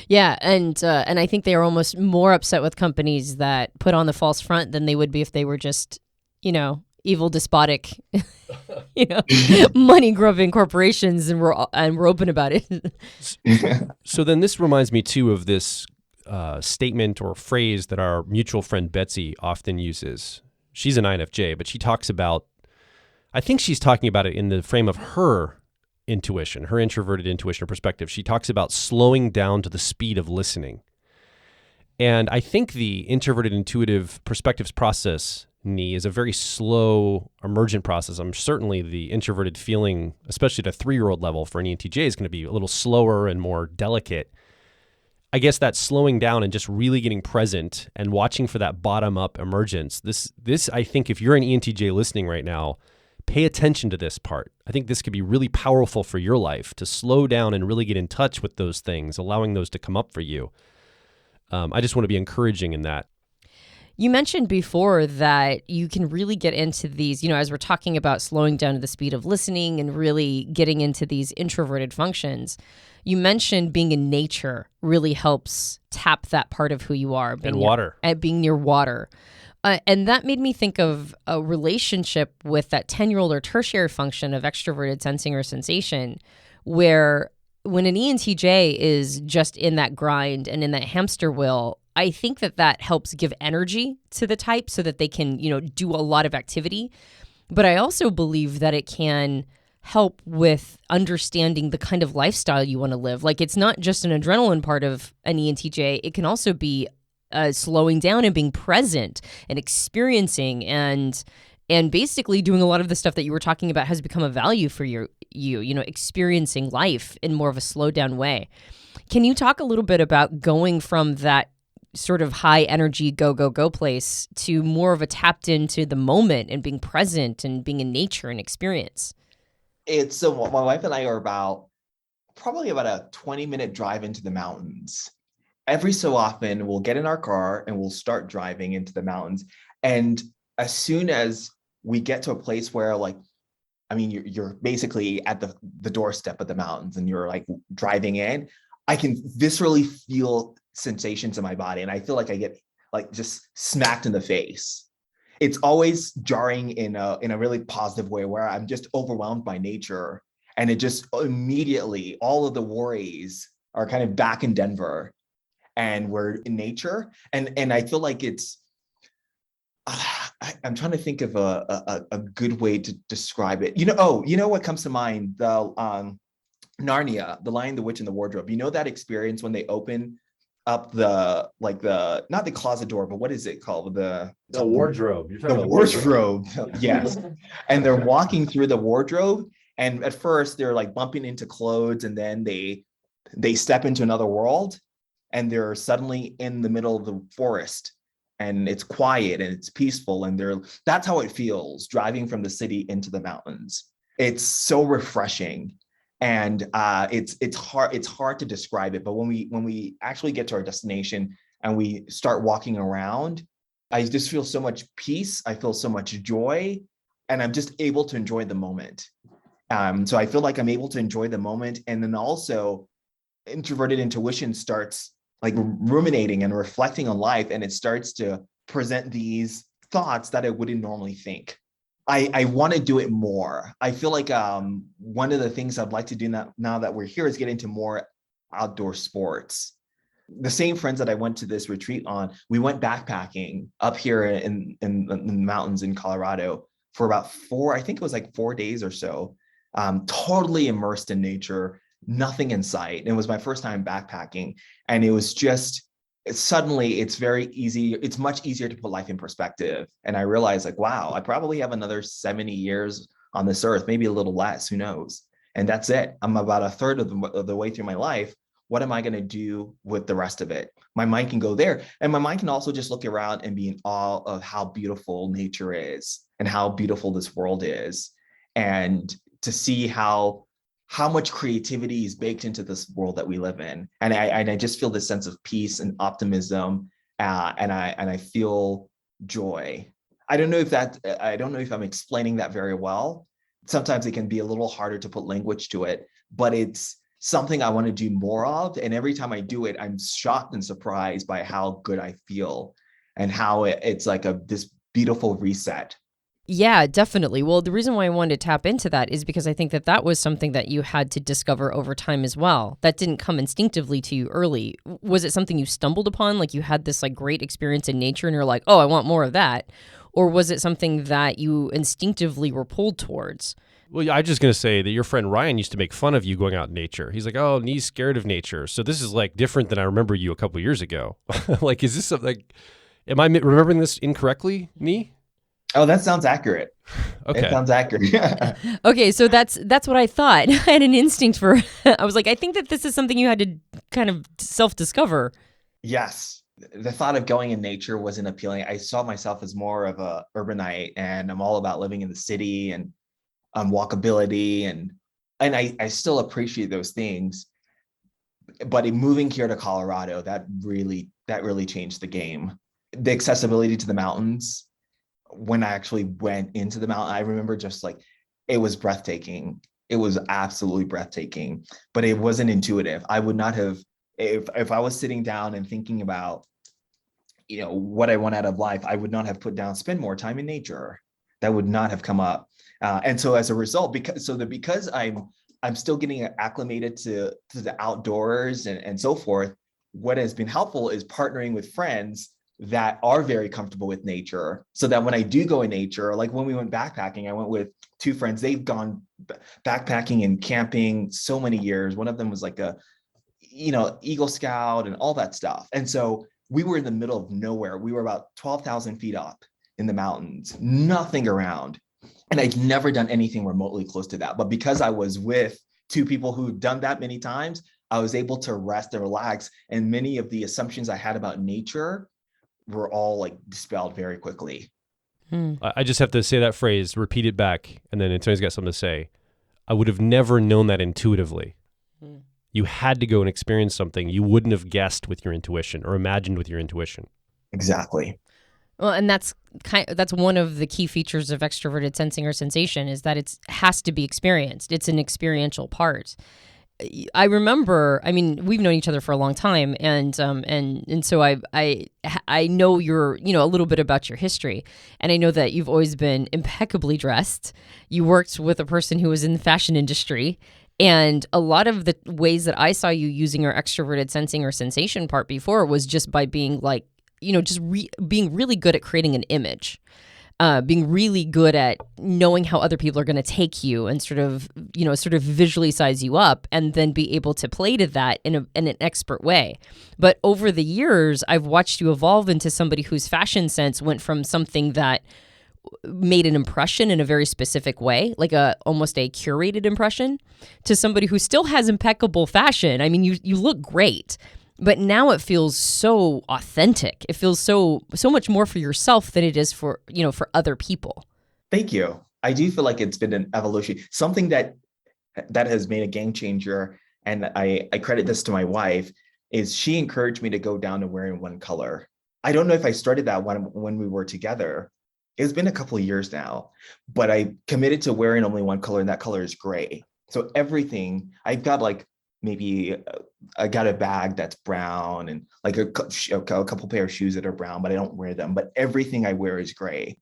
Yeah, and I think they are almost more upset with companies that put on the false front than they would be if they were just, evil, despotic, money grubbing corporations, and we're open about it. So then this reminds me too of this statement or phrase that our mutual friend Betsy often uses. She's an INFJ, but she talks about, I think she's talking about it in the frame of her intuition, her introverted intuition or perspective. She talks about slowing down to the speed of listening. And I think the introverted intuitive perspectives process, Nii, is a very slow emergent process. I'm certainly the introverted feeling, especially at a 3-year-old level for an ENTJ, is going to be a little slower and more delicate. I guess that slowing down and just really getting present and watching for that bottom-up emergence. This, I think, if you're an ENTJ listening right now, pay attention to this part. I think this could be really powerful for your life, to slow down and really get in touch with those things, allowing those to come up for you. I just want to be encouraging in that. You mentioned before that you can really get into these, as we're talking about slowing down to the speed of listening and really getting into these introverted functions. You mentioned being in nature really helps tap that part of who you are. And water. Being near water. And that made me think of a relationship with that 10-year-old or tertiary function of extroverted sensing or sensation, where when an ENTJ is just in that grind and in that hamster wheel, I think that helps give energy to the type so that they can, do a lot of activity. But I also believe that it can help with understanding the kind of lifestyle you want to live. Like, it's not just an adrenaline part of an ENTJ. It can also be slowing down and being present and experiencing and basically doing a lot of the stuff that you were talking about has become a value for you, experiencing life in more of a slowed down way. Can you talk a little bit about going from that sort of high energy go place to more of a tapped into the moment and being present and being in nature and experience? So my wife and I are probably about a 20-minute drive into the mountains. Every so often we'll get in our car and we'll start driving into the mountains. And as soon as we get to a place where you're basically at the doorstep of the mountains and you're like driving in, I can viscerally feel sensations in my body. And I feel like I get like just smacked in the face. It's always jarring in a really positive way where I'm just overwhelmed by nature. And it just immediately, all of the worries are kind of back in Denver. And we're in nature, and I feel like it's. I'm trying to think of a good way to describe it. What comes to mind? The Narnia, The Lion, the Witch, and the Wardrobe. You know that experience when they open up the not the closet door, but what is it called? The wardrobe. You're talking the about wardrobe. Yes. And they're walking through the wardrobe. And at first they're like bumping into clothes, and then they step into another world, and they're suddenly in the middle of the forest, and it's quiet and it's peaceful. And that's how it feels driving from the city into the mountains. It's so refreshing. And it's hard to describe it. But when we actually get to our destination and we start walking around, I just feel so much peace. I feel so much joy, and I'm just able to enjoy the moment. So I feel like I'm able to enjoy the moment. And then also introverted intuition starts like ruminating and reflecting on life, and it starts to present these thoughts that I wouldn't normally think. I want to do it more. I feel like one of the things I'd like to do now that we're here is get into more outdoor sports. The same friends that I went to this retreat on, we went backpacking up here in the mountains in Colorado for about 4 days or so, totally immersed in nature, nothing in sight. And it was my first time backpacking. And it was just, suddenly it's very easy. It's much easier to put life in perspective. And I realized like, wow, I probably have another 70 years on this earth, maybe a little less, who knows? And that's it. I'm about a third of the way through my life. What am I going to do with the rest of it? My mind can go there. And my mind can also just look around and be in awe of how beautiful nature is and how beautiful this world is. And to see how much creativity is baked into this world that we live in. And I just feel this sense of peace and optimism, and I feel joy. I don't know if I'm explaining that very well. Sometimes it can be a little harder to put language to it, but it's something I want to do more of. And every time I do it, I'm shocked and surprised by how good I feel and how it's like this beautiful reset. Yeah, definitely. Well, the reason why I wanted to tap into that is because I think that was something that you had to discover over time as well. That didn't come instinctively to you early. Was it something you stumbled upon? Like you had this like great experience in nature and you're like, oh, I want more of that. Or was it something that you instinctively were pulled towards? Well, I'm just going to say that your friend Ryan used to make fun of you going out in nature. He's like, oh, Nii's scared of nature. So this is like different than I remember you a couple of years ago. Like, is this something, am I remembering this incorrectly, Nii? Oh, that sounds accurate. Okay. It sounds accurate. Okay, so that's what I thought. I had an instinct for, I was like, I think that this is something you had to kind of self-discover. Yes. The thought of going in nature wasn't appealing. I saw myself as more of a urbanite, and I'm all about living in the city and walkability. And I still appreciate those things. But in moving here to Colorado, that really changed the game. The accessibility to the mountains. When I actually went into the mountain, I remember just like, it was breathtaking. It was absolutely breathtaking, but it wasn't intuitive. I would not have, if I was sitting down and thinking about, what I want out of life, I would not have spend more time in nature. That would not have come up. And so as a result, because I'm still getting acclimated to the outdoors and so forth, what has been helpful is partnering with friends that are very comfortable with nature, so that when I do go in nature, like when we went backpacking, I went with two friends. They've gone backpacking and camping so many years. One of them was like a, Eagle Scout and all that stuff. And so we were in the middle of nowhere. We were about 12,000 feet up in the mountains, nothing around. And I'd never done anything remotely close to that. But because I was with two people who've done that many times, I was able to rest and relax. And many of the assumptions I had about nature were all like dispelled very quickly. I just have to say that phrase, repeat it back, and then Antonia's got something to say. I would have never known that intuitively. You had to go and experience something you wouldn't have guessed with your intuition or imagined with your intuition. Exactly. Well, and that's one of the key features of extroverted sensing or sensation is that it has to be experienced. It's an experiential part. I remember, we've known each other for a long time, and so I know your, a little bit about your history, and I know that you've always been impeccably dressed. You worked with a person who was in the fashion industry, and a lot of the ways that I saw you using your extroverted sensing or sensation part before was just by being like, being really good at creating an image. being really good at knowing how other people are going to take you and sort of visually size you up, and then be able to play to that in an expert way. But over the years, I've watched you evolve into somebody whose fashion sense went from something that made an impression in a very specific way, like almost a curated impression, to somebody who still has impeccable fashion. I mean, you look great, but now it feels so authentic. It feels so much more for yourself than it is for other people. Thank you. I do feel like it's been an evolution, something that has made a game changer. And I credit this to my wife, is she encouraged me to go down to wearing one color. I don't know if I started that when we were together. It's been a couple of years now, but I committed to wearing only one color, and that color is gray. So everything, I've got like, maybe I got a bag that's brown, and like a couple pair of shoes that are brown, but I don't wear them. But everything I wear is gray.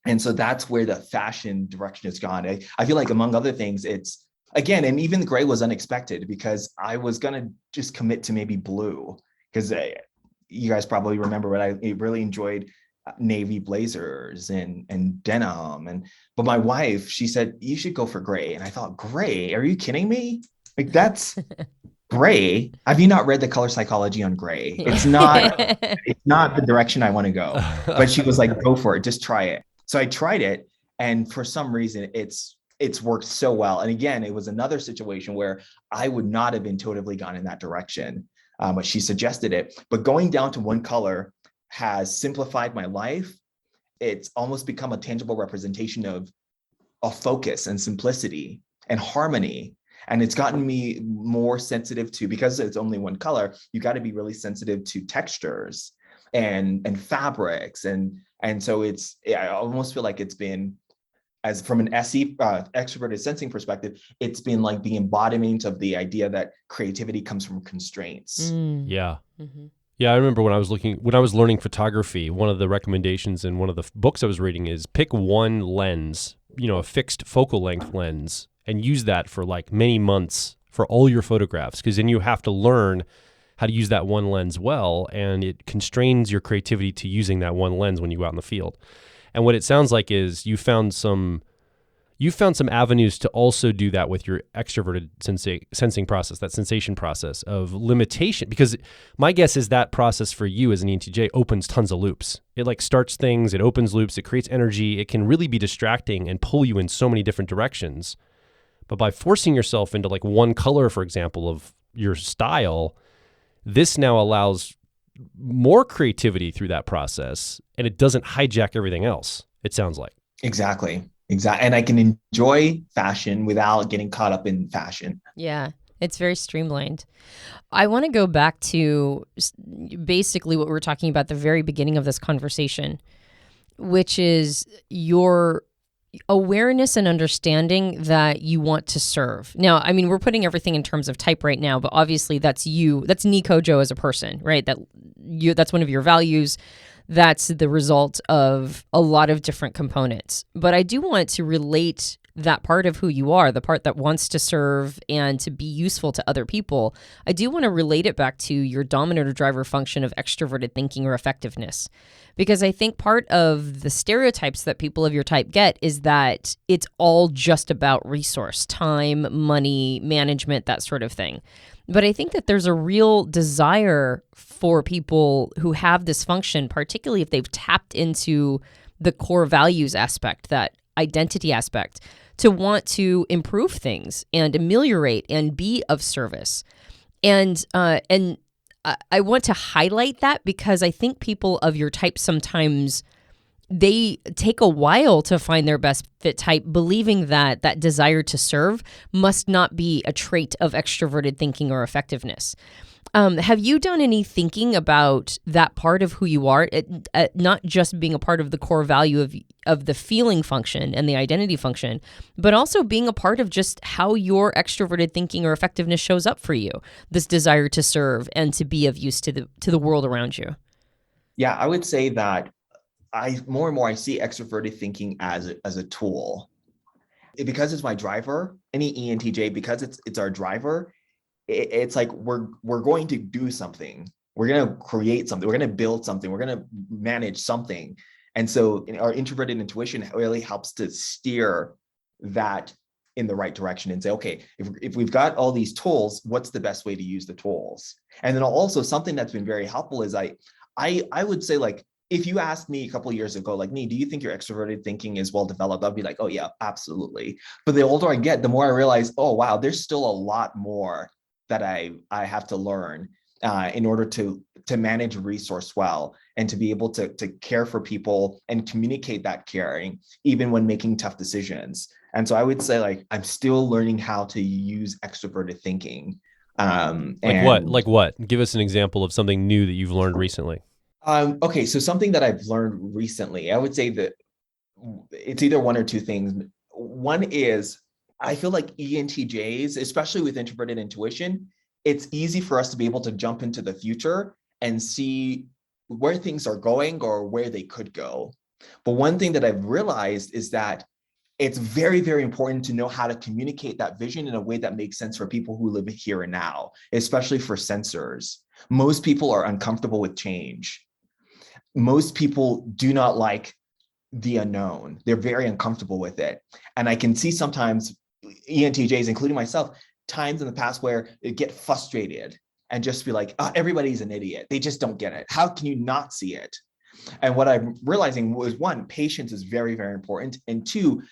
And so that's where the fashion direction has gone. I feel like, among other things, it's, again, and even the gray was unexpected, because I was going to just commit to maybe blue, because you guys probably remember, but I really enjoyed navy blazers and denim. But my wife, she said, you should go for gray. And I thought, gray? Are you kidding me? Like, that's gray. Have you not read The Color Psychology on Gray? It's not the direction I want to go. But she was like, go for it, just try it. So I tried it, and for some reason it's worked so well. And again, it was another situation where I would not have intuitively gone in that direction, but she suggested it. But going down to one color has simplified my life. It's almost become a tangible representation of focus and simplicity and harmony. And it's gotten me more sensitive to, because it's only one color, you got to be really sensitive to textures and fabrics. And so I almost feel like it's been, as from an SE, extroverted sensing perspective, it's been like the embodiment of the idea that creativity comes from constraints. Yeah. Mm-hmm. Yeah, I remember when I was learning photography, one of the recommendations in one of the books I was reading is pick one lens, a fixed focal length lens, and use that for like many months for all your photographs, because then you have to learn how to use that one lens well, and it constrains your creativity to using that one lens when you go out in the field. And what it sounds like is you found some avenues to also do that with your extroverted sensing process, that sensation process of limitation. Because my guess is that process for you as an ENTJ opens tons of loops. It like starts things, it opens loops, it creates energy. It can really be distracting and pull you in so many different directions. But by forcing yourself into like one color, for example, of your style, this now allows more creativity through that process, and it doesn't hijack everything else, it sounds like. Exactly. And I can enjoy fashion without getting caught up in fashion. Yeah, it's very streamlined. I want to go back to basically what we were talking about at the very beginning of this conversation, which is your awareness and understanding that you want to serve. Now, I mean, we're putting everything in terms of type right now, but obviously that's you. That's Nii Codjoe as a person, right? That's one of your values. That's the result of a lot of different components. But I do want to relate that part of who you are, the part that wants to serve and to be useful to other people. I do want to relate it back to your dominant or driver function of extroverted thinking or effectiveness. Because I think part of the stereotypes that people of your type get is that it's all just about resource, time, money, management, that sort of thing. But I think that there's a real desire for people who have this function, particularly if they've tapped into the core values aspect, that identity aspect, to want to improve things and ameliorate and be of service. And I want to highlight that because I think people of your type sometimes they take a while to find their best fit type, believing that that desire to serve must not be a trait of extroverted thinking or effectiveness. Have you done any thinking about that part of who you are, not just being a part of the core value of the feeling function and the identity function, but also being a part of just how your extroverted thinking or effectiveness shows up for you, this desire to serve and to be of use to the world around you? Yeah, I would say that more and more I see extroverted thinking as a tool. Because it's my driver, any ENTJ, because it's our driver, it's like we're going to do something. We're going to create something. We're going to build something. We're going to manage something. And so our introverted intuition really helps to steer that in the right direction and say, okay, if we've got all these tools, what's the best way to use the tools? And then also something that's been very helpful is I would say, like, if you asked me a couple of years ago, like, Nii, do you think your extroverted thinking is well developed? I'd be like, oh yeah, absolutely. But the older I get, the more I realize, oh wow, there's still a lot more that I have to learn in order to manage resource well and to be able to care for people and communicate that caring, even when making tough decisions. And so I would say, like, I'm still learning how to use extroverted thinking. Like what? Give us an example of something new that you've learned recently. Okay, so something that I've learned recently, I would say that it's either one or two things. One is, I feel like ENTJs, especially with introverted intuition, it's easy for us to be able to jump into the future and see where things are going or where they could go. But one thing that I've realized is that it's very, very important to know how to communicate that vision in a way that makes sense for people who live here and now, especially for sensors. Most people are uncomfortable with change. Most people do not like the unknown. They're very uncomfortable with it. And I can see sometimes ENTJs, including myself, times in the past where they get frustrated and just be like, oh, everybody's an idiot. They just don't get it. How can you not see it? And what I'm realizing was, one, patience is very, very important. And two,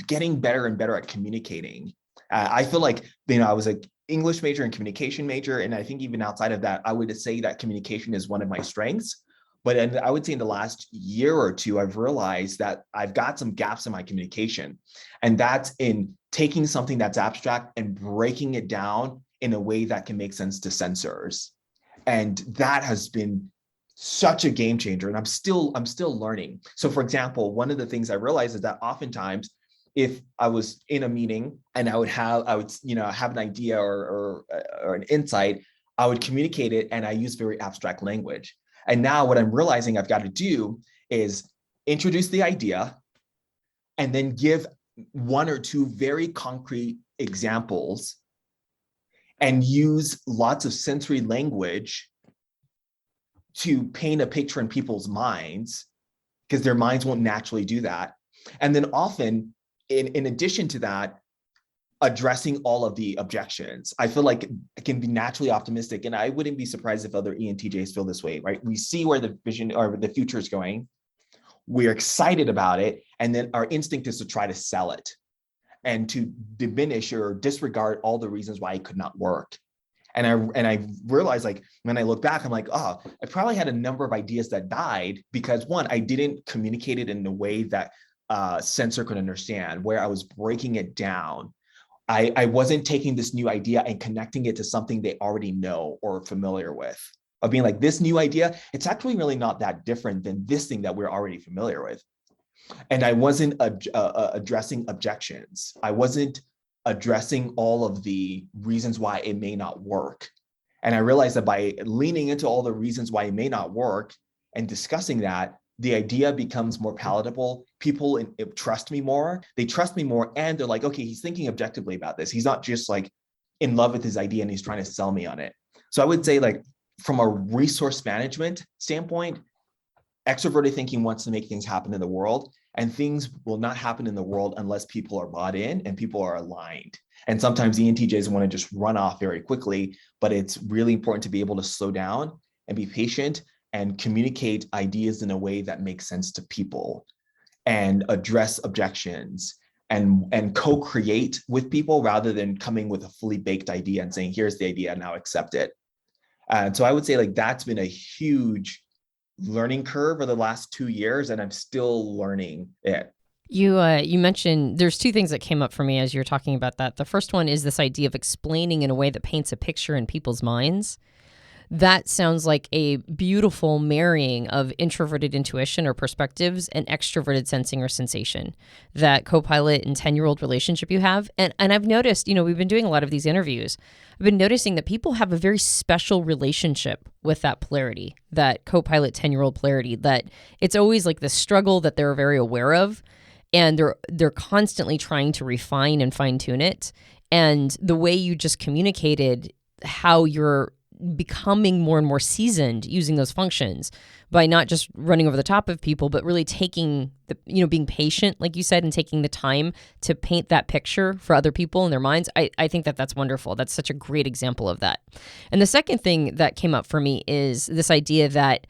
getting better and better at communicating. I feel like, I was an English major and communication major. And I think even outside of that, I would say that communication is one of my strengths. But I would say in the last year or two, I've realized that I've got some gaps in my communication. And that's in taking something that's abstract and breaking it down in a way that can make sense to sensors. And that has been such a game changer. And I'm still learning. So for example, one of the things I realized is that oftentimes, if I was in a meeting and I would have an idea or an insight, I would communicate it, and I use very abstract language. And now what I'm realizing I've got to do is introduce the idea and then give one or two very concrete examples and use lots of sensory language to paint a picture in people's minds, because their minds won't naturally do that. And then often, in addition to that, addressing all of the objections. I feel like it can be naturally optimistic, and I wouldn't be surprised if other ENTJs feel this way, right? We see where the vision or the future is going. We're excited about it. And then our instinct is to try to sell it and to diminish or disregard all the reasons why it could not work. And I realized, like, when I look back, I'm like, oh, I probably had a number of ideas that died because, one, I didn't communicate it in a way that sensor could understand, where I was breaking it down. I wasn't taking this new idea and connecting it to something they already know or are familiar with. Of being like, this new idea, it's actually really not that different than this thing that we're already familiar with. And I wasn't addressing objections. I wasn't addressing all of the reasons why it may not work. And I realized that by leaning into all the reasons why it may not work and discussing that, the idea becomes more palatable. People trust me more. They trust me more. And they're like, okay, he's thinking objectively about this. He's not just like in love with his idea and he's trying to sell me on it. So I would say, like, from a resource management standpoint, extroverted thinking wants to make things happen in the world, and things will not happen in the world unless people are bought in and people are aligned. And sometimes the ENTJs want to just run off very quickly, but it's really important to be able to slow down and be patient and communicate ideas in a way that makes sense to people and address objections and co-create with people rather than coming with a fully baked idea and saying, here's the idea, now accept it. And so I would say, like, that's been a huge learning curve over the last 2 years, and I'm still learning it. You mentioned there's two things that came up for me as you're talking about that. The first one is this idea of explaining in a way that paints a picture in people's minds. That sounds like a beautiful marrying of introverted intuition or perspectives and extroverted sensing or sensation, that co-pilot and 10-year-old relationship you have. And I've noticed, we've been doing a lot of these interviews. I've been noticing that people have a very special relationship with that polarity, that co-pilot 10-year-old polarity, that it's always like the struggle that they're very aware of. And they're constantly trying to refine and fine tune it. And the way you just communicated how you're becoming more and more seasoned using those functions by not just running over the top of people, but really taking being patient, like you said, and taking the time to paint that picture for other people in their minds. I think that that's wonderful. That's such a great example of that. And the second thing that came up for me is this idea that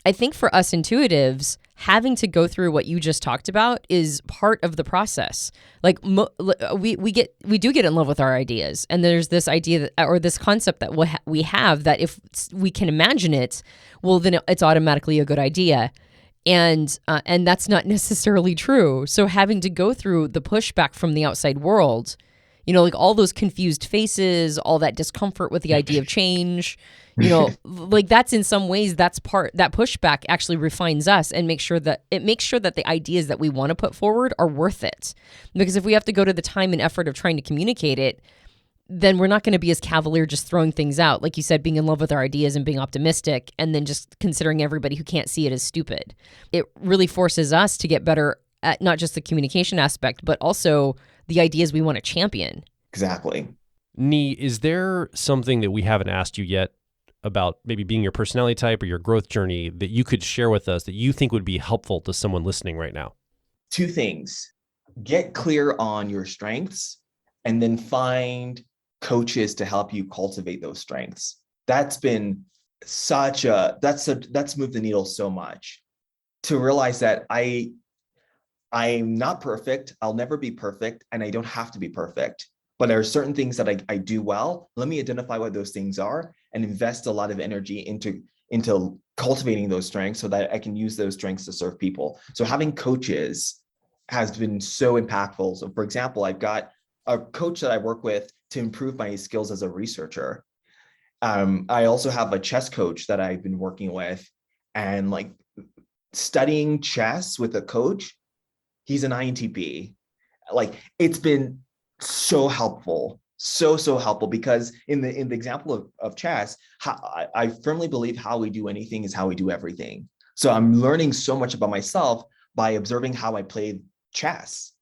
I think for us intuitives, having to go through what you just talked about is part of the process. Like we do get in love with our ideas, and there's this idea or this concept that we have that if we can imagine it, well, then it's automatically a good idea, and that's not necessarily true. So having to go through the pushback from the outside world, like all those confused faces, all that discomfort with the idea of change. Like that's in some ways that pushback actually refines us and makes sure that the ideas that we want to put forward are worth it. Because if we have to go to the time and effort of trying to communicate it, then we're not going to be as cavalier just throwing things out. Like you said, being in love with our ideas and being optimistic and then just considering everybody who can't see it as stupid. It really forces us to get better at not just the communication aspect, but also the ideas we want to champion. Exactly. Nii, is there something that we haven't asked you yet about maybe being your personality type or your growth journey that you could share with us that you think would be helpful to someone listening right now? 2 things. Get clear on your strengths and then find coaches to help you cultivate those strengths. That's been that's moved the needle so much to realize that I'm not perfect. I'll never be perfect, and I don't have to be perfect. But there are certain things that I do well. Let me identify what those things are and invest a lot of energy into cultivating those strengths so that I can use those strengths to serve people. So having coaches has been so impactful. So for example, I've got a coach that I work with to improve my skills as a researcher. I also have a chess coach that I've been working with, and like studying chess with a coach, he's an INTP. Like it's been so helpful, so helpful, because in the example of chess, I firmly believe how we do anything is how we do everything. So I'm learning so much about myself by observing how I play chess.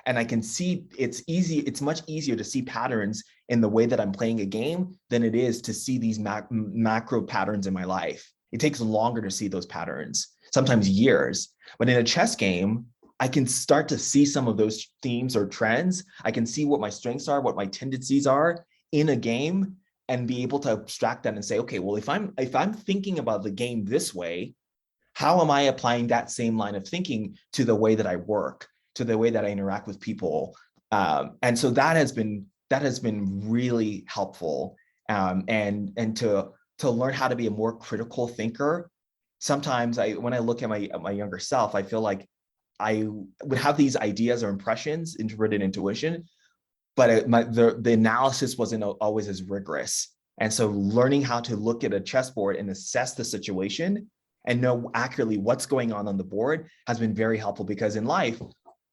And I can see it's much easier to see patterns in the way that I'm playing a game than it is to see these macro patterns in my life. It takes longer to see those patterns, sometimes years. But in a chess game, I can start to see some of those themes or trends. I can see what my strengths are, what my tendencies are in a game, and be able to abstract that and say, okay, well, if I'm thinking about the game this way, how am I applying that same line of thinking to the way that I work, to the way that I interact with people? And so that has been really helpful. And to learn how to be a more critical thinker. Sometimes when I look at my younger self, I feel like I would have these ideas or impressions, introverted intuition, but the analysis wasn't always as rigorous. And so learning how to look at a chessboard and assess the situation and know accurately what's going on the board has been very helpful, because in life,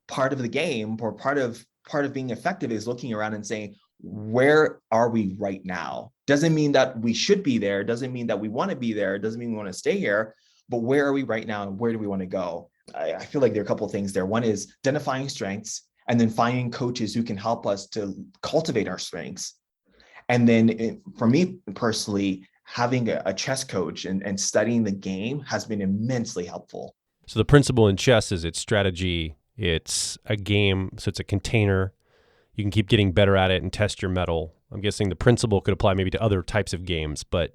part of the game or part of being effective is looking around and saying, where are we right now? Doesn't mean that we should be there. Doesn't mean that we want to be there. Doesn't mean we want to stay here, but where are we right now and where do we want to go? I feel like there are a couple of things there. One is identifying strengths and then finding coaches who can help us to cultivate our strengths. And then for me personally, having a chess coach and studying the game has been immensely helpful. So the principle in chess is it's strategy, it's a game, so it's a container. You can keep getting better at it and test your mettle. I'm guessing the principle could apply maybe to other types of games, but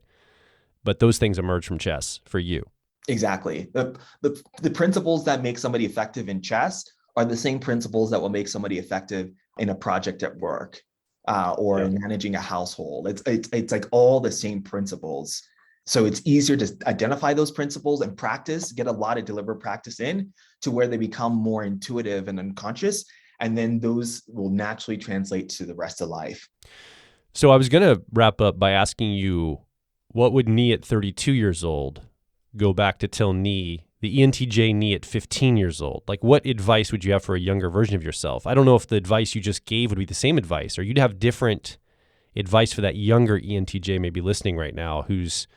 those things emerge from chess for you. Exactly. The principles that make somebody effective in chess are the same principles that will make somebody effective in a project at work or in managing a household. It's like all the same principles. So it's easier to identify those principles and practice, get a lot of deliberate practice in to where they become more intuitive and unconscious. And then those will naturally translate to the rest of life. So I was going to wrap up by asking you, what would Nii at 32 years old go back to tell Nii, the ENTJ Nii at 15 years old? Like, what advice would you have for a younger version of yourself? I don't know if the advice you just gave would be the same advice, or you'd have different advice for that younger ENTJ maybe listening right now who's,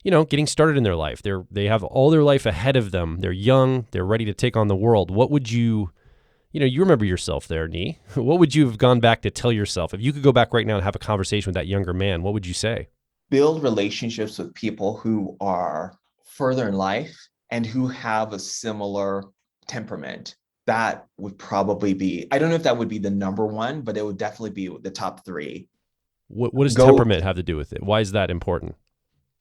getting started in their life. They have all their life ahead of them. They're young. They're ready to take on the world. What would you remember yourself there, Nii. What would you have gone back to tell yourself? If you could go back right now and have a conversation with that younger man, what would you say? build relationships with people who are further in life and who have a similar temperament. That would probably be, I don't know if that would be the number one, but it would definitely be the top three. What does temperament have to do with it? Why is that important?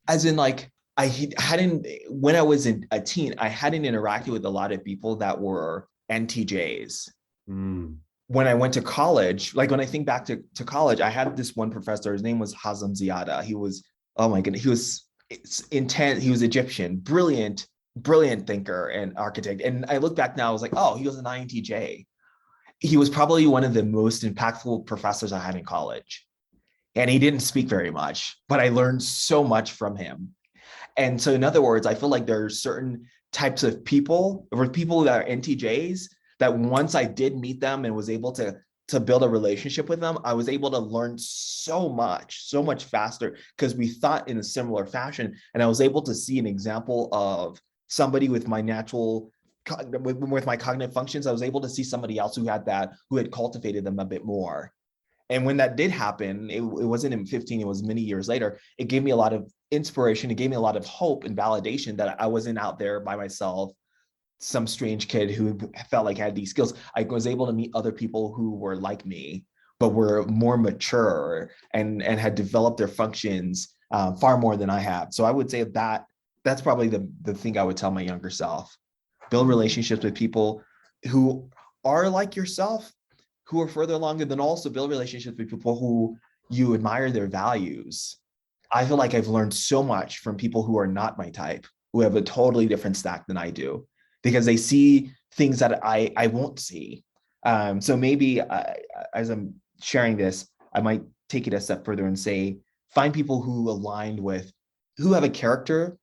As in, like, when I was a teen, I hadn't interacted with a lot of people that were NTJs. When I went to college, like when I think back to college, I had this one professor, his name was Hazem Ziada. He was, oh my goodness, he was intense. He was Egyptian, brilliant thinker and architect. And I look back now, I was like, oh, he was an INTJ. He was probably one of the most impactful professors I had in college. And he didn't speak very much, but I learned so much from him. And so in other words, I feel like there are certain types of people, or people that are NTJs, that once I did meet them and was able to build a relationship with them, I was able to learn so much faster because we thought in a similar fashion. And I was able to see an example of somebody with my with my cognitive functions. I was able to see somebody else who had cultivated them a bit more. And when that did happen, it wasn't in 15, it was many years later. It gave me a lot of inspiration. It gave me a lot of hope and validation that I wasn't out there by myself, some strange kid who felt like I had these skills. I was able to meet other people who were like me, but were more mature and had developed their functions far more than I have. So I would say that's probably the thing I would tell my younger self. Build relationships with people who are like yourself, who are further along, and then also build relationships with people who you admire their values. I feel like I've learned so much from people who are not my type, who have a totally different stack than I do, because they see things that I won't see. So maybe as I'm sharing this, I might take it a step further and say, find people who have a character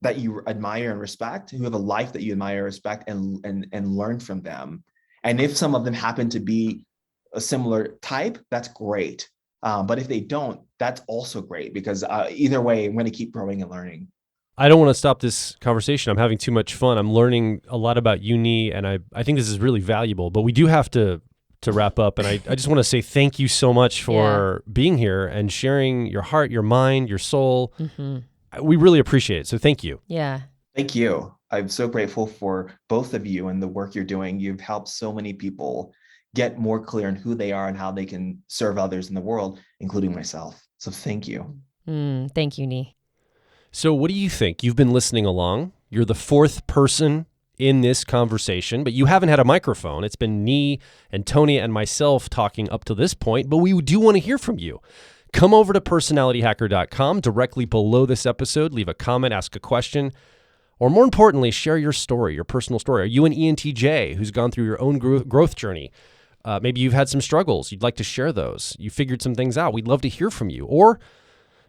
that you admire and respect, who have a life that you admire and respect, and learn from them. And if some of them happen to be a similar type, that's great. But if they don't, that's also great, because either way, I'm going to keep growing and learning. I don't want to stop this conversation. I'm having too much fun. I'm learning a lot about you, Nii, and I think this is really valuable. But we do have to wrap up. And I just want to say thank you so much for being here and sharing your heart, your mind, your soul. Mm-hmm. We really appreciate it. So thank you. Yeah. Thank you. I'm so grateful for both of you and the work you're doing. You've helped so many people get more clear on who they are and how they can serve others in the world, including myself. So thank you. Thank you, Nii. So what do you think? You've been listening along. You're the fourth person in this conversation, but you haven't had a microphone. It's been Nii, Antonia, and myself talking up to this point, but we do want to hear from you. Come over to personalityhacker.com directly below this episode. Leave a comment, ask a question, or more importantly, share your story, your personal story. Are you an ENTJ who's gone through your own growth journey? Maybe you've had some struggles. You'd like to share those. You figured some things out. We'd love to hear from you. Or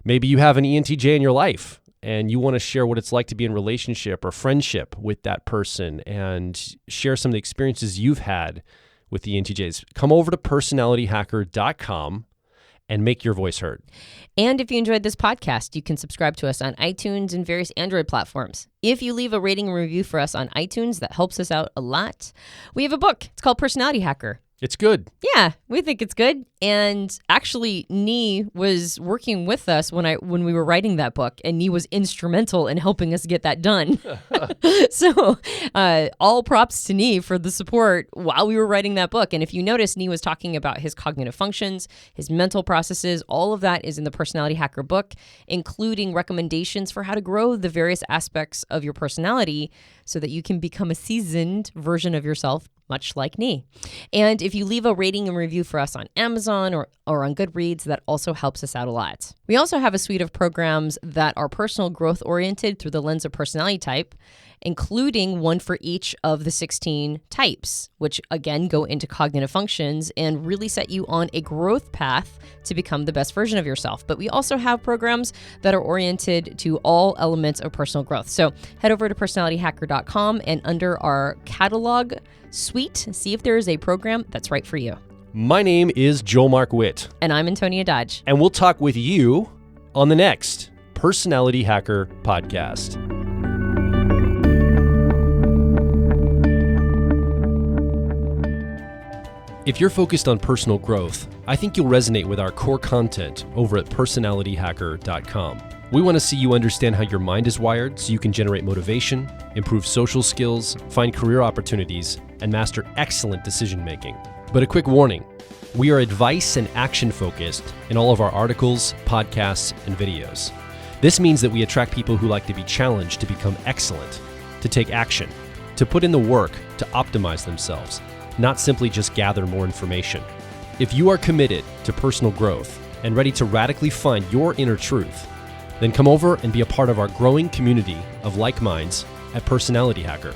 maybe you have an ENTJ in your life and you want to share what it's like to be in relationship or friendship with that person and share some of the experiences you've had with the ENTJs. Come over to personalityhacker.com and make your voice heard. And if you enjoyed this podcast, you can subscribe to us on iTunes and various Android platforms. If you leave a rating and review for us on iTunes, that helps us out a lot. We have a book. It's called Personality Hacker. It's good. Yeah, we think it's good. And actually, Nii was working with us when we were writing that book, and Nii was instrumental in helping us get that done. So all props to Nii for the support while we were writing that book. And if you notice, Nii was talking about his cognitive functions, his mental processes. All of that is in the Personality Hacker book, including recommendations for how to grow the various aspects of your personality so that you can become a seasoned version of yourself, much like Nii. And if you leave a rating and review for us on Amazon or on Goodreads, that also helps us out a lot. We also have a suite of programs that are personal growth oriented through the lens of personality type, including one for each of the 16 types, which again go into cognitive functions and really set you on a growth path to become the best version of yourself. But we also have programs that are oriented to all elements of personal growth. So head over to personalityhacker.com and under our catalog suite, see if there is a program that's right for you. My name is Joel Mark Witt. And I'm Antonia Dodge. And we'll talk with you on the next Personality Hacker podcast. If you're focused on personal growth, I think you'll resonate with our core content over at personalityhacker.com. We want to see you understand how your mind is wired so you can generate motivation, improve social skills, find career opportunities, and master excellent decision making. But a quick warning, we are advice and action focused in all of our articles, podcasts, and videos. This means that we attract people who like to be challenged to become excellent, to take action, to put in the work to optimize themselves, not simply just gather more information. If you are committed to personal growth and ready to radically find your inner truth, then come over and be a part of our growing community of like minds at Personality Hacker.